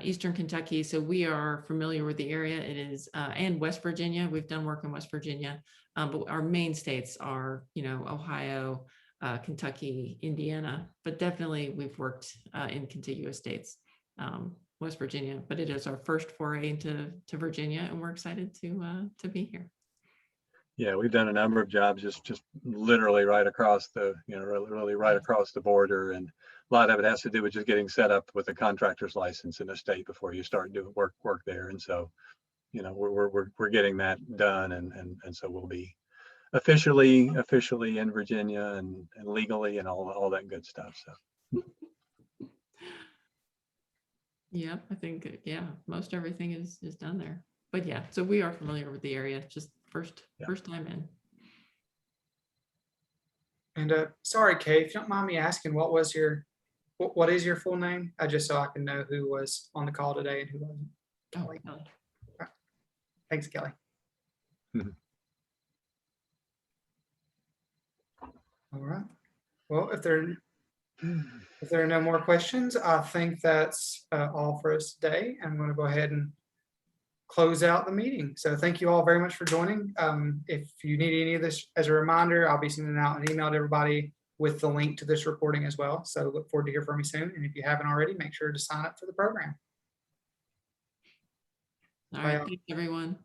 Eastern Kentucky. So we are familiar with the area. It is, and West Virginia. We've done work in West Virginia, but our main states are, Ohio, Kentucky, Indiana, but definitely we've worked in contiguous states, West Virginia, but it is our first foray into Virginia, and we're excited to be here. Yeah, we've done a number of jobs just literally right across the, really right across the border. And a lot of it has to do with just getting set up with a contractor's license in a state before you start doing work there. And so, we're getting that done. And so we'll be officially in Virginia and legally and all that good stuff. So. Yeah, I think, most everything is done there. But yeah, so we are familiar with the area, just first time in. And sorry, Kay, if you don't mind me asking, what is your full name? Just so I can know who was on the call today and who wasn't. Oh, Kelly. Kelly. Thanks, Kelly. Mhm. All right. Well, if there are no more questions, I think that's all for us today. I'm going to go ahead and close out the meeting. So thank you all very much for joining. If you need any of this as a reminder, I'll be sending out an email to everybody with the link to this recording as well. So look forward to hear from you soon. And if you haven't already, make sure to sign up for the program. All right, thanks everyone.